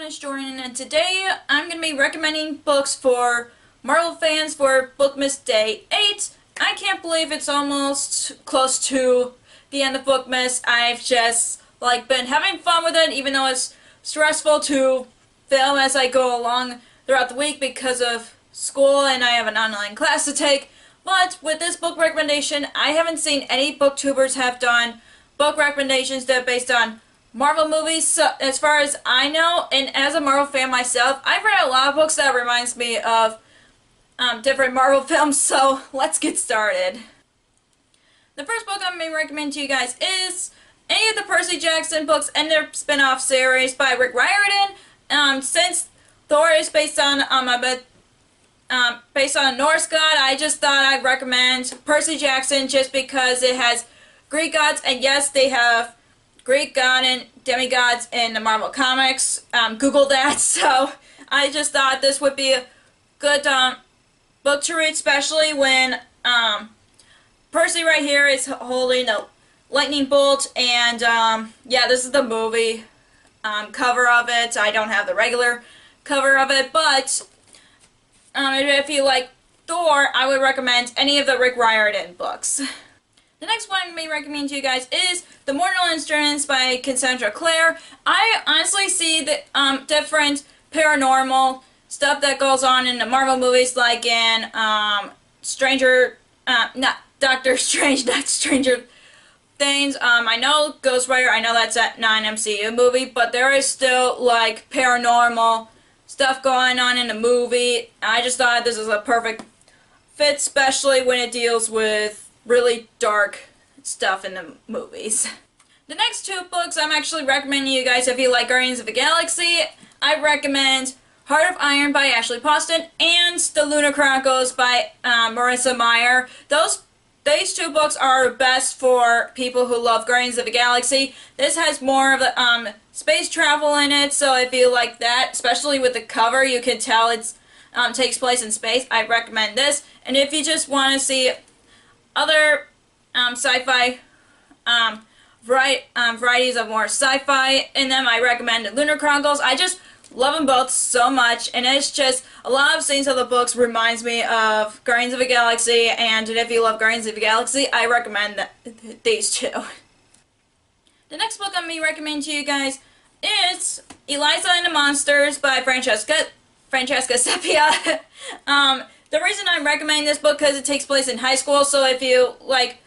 it's Jordan, and today I'm going to be recommending books for Marvel fans for Bookmas Day 8. I can't believe it's almost close to the end of Bookmas. I've just been having fun with it, even though it's stressful to film as I go along throughout the week because of school and I have an online class to take. But with this book recommendation, I haven't seen any booktubers have done book recommendations that are based on Marvel movies, so as far as I know, and as a Marvel fan myself, I've read a lot of books that reminds me of different Marvel films, so let's get started. The first book I'm going to recommend to you guys is any of the Percy Jackson books and their spin-off series by Rick Riordan. Since Thor is based on a Norse god, I just thought I'd recommend Percy Jackson just because it has Greek gods, and yes, they have Greek god and demigods in the Marvel Comics. Google that. So I just thought this would be a good book to read, especially when Percy right here is holding a lightning bolt, and yeah, this is the movie cover of it. I don't have the regular cover of it, but if you like Thor, I would recommend any of the Rick Riordan books. The next one I'm going to be recommending to you guys is The Mortal Instruments by Cassandra Clare. I honestly see the different paranormal stuff that goes on in the Marvel movies, like in not Doctor Strange, not Stranger Things. I know Ghost Rider, I know that's a non-MCU movie, but there is still like paranormal stuff going on in the movie. I just thought this is a perfect fit, especially when it deals with really dark stuff in the movies. The next two books I'm actually recommending you guys if you like Guardians of the Galaxy. I recommend Heart of Iron by Ashley Poston and The Lunar Chronicles by Marissa Meyer. These two books are best for people who love Guardians of the Galaxy. This has more of the space travel in it, so if you like that, especially with the cover, you can tell it takes place in space. I recommend this. And if you just want to see other sci-fi varieties of more sci-fi in them, I recommend Lunar Chronicles. I just love them both so much, and it's just a lot of scenes of the books reminds me of Guardians of the Galaxy, and if you love Guardians of the Galaxy, I recommend these two. The next book I'm going to be recommending to you guys is Eliza and the Monsters by Francesca Seppia. The reason I'm recommending this book because it takes place in high school, so if you like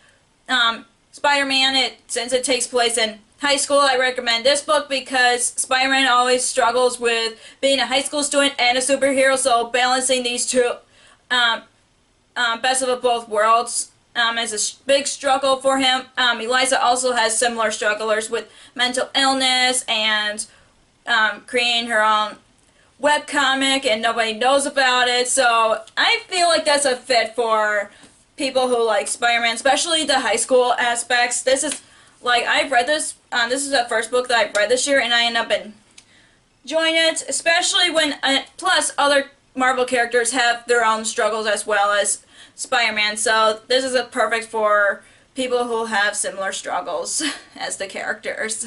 Spider-Man, since it takes place in high school, I recommend this book because Spider-Man always struggles with being a high school student and a superhero, so balancing these two best of both worlds is a big struggle for him. Eliza also has similar strugglers with mental illness and creating her own webcomic, and nobody knows about it, so I feel like that's a fit for people who like Spider-Man, especially the high school aspects. This is I've read this, this is the first book that I've read this year, and I end up enjoying it, especially when, plus other Marvel characters have their own struggles as well as Spider-Man, so this is perfect for people who have similar struggles as the characters.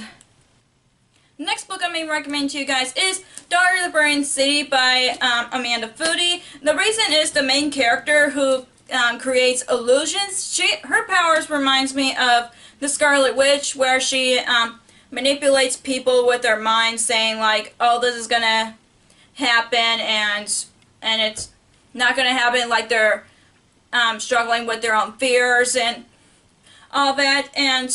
The next book I'm going to recommend to you guys is Daughter of the Burning City by Amanda Foody. The reason is the main character who creates illusions. Her powers reminds me of the Scarlet Witch, where she manipulates people with her mind, saying like, "Oh, this is gonna happen," and it's not gonna happen. Like they're struggling with their own fears and all that. And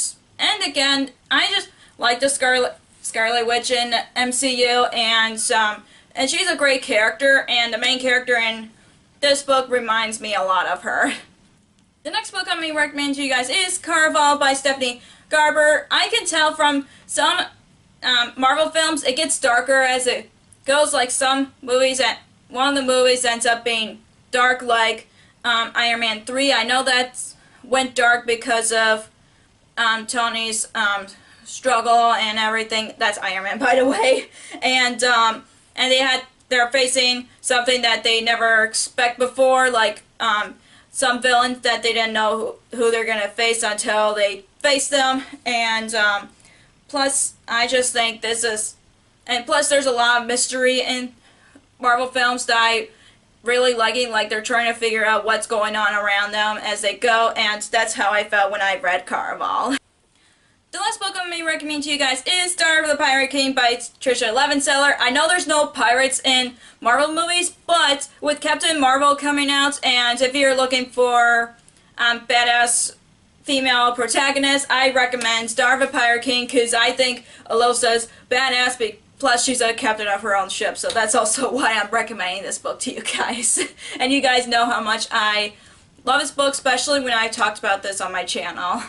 again, I just like the Scarlet Witch in MCU, and she's a great character, and the main character in this book reminds me a lot of her. The next book I'm going to recommend to you guys is Caraval by Stephanie Garber. I can tell from some Marvel films it gets darker as it goes, like some movies, one of the movies ends up being dark, like Iron Man 3. I know that went dark because of Tony's struggle and everything. That's Iron Man, by the way. And they're facing something that they never expect before, like some villains that they didn't know who they're gonna face until they face them. And plus, I just think this is And plus there's a lot of mystery in Marvel films that I really liking, like they're trying to figure out what's going on around them as they go, and that's how I felt when I read Caraval. The last book I'm going to recommend to you guys is Star of the Pirate King by Trisha Levenseller. I know there's no pirates in Marvel movies, but with Captain Marvel coming out, and if you're looking for badass female protagonist, I recommend Star of the Pirate King, because I think Alosa's badass, plus she's a captain of her own ship, so that's also why I'm recommending this book to you guys. And you guys know how much I love this book, especially when I talked about this on my channel.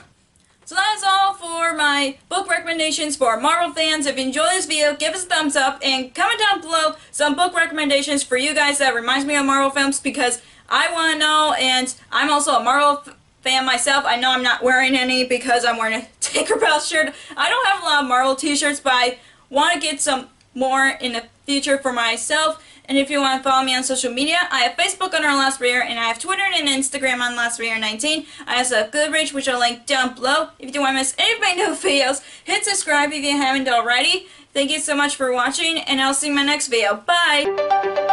So that is all for my book recommendations for Marvel fans. If you enjoyed this video, give us a thumbs up and comment down below some book recommendations for you guys that reminds me of Marvel films, because I want to know, and I'm also a Marvel fan myself. I know I'm not wearing any because I'm wearing a Tinkerbell shirt. I don't have a lot of Marvel t-shirts, but I want to get some more in the future for myself. And if you want to follow me on social media, I have Facebook under Last Reader, and I have Twitter and Instagram on LastReader19. I also have Goodreads, which I'll link down below. If you don't want to miss any of my new videos, hit subscribe if you haven't already. Thank you so much for watching, and I'll see you in my next video. Bye!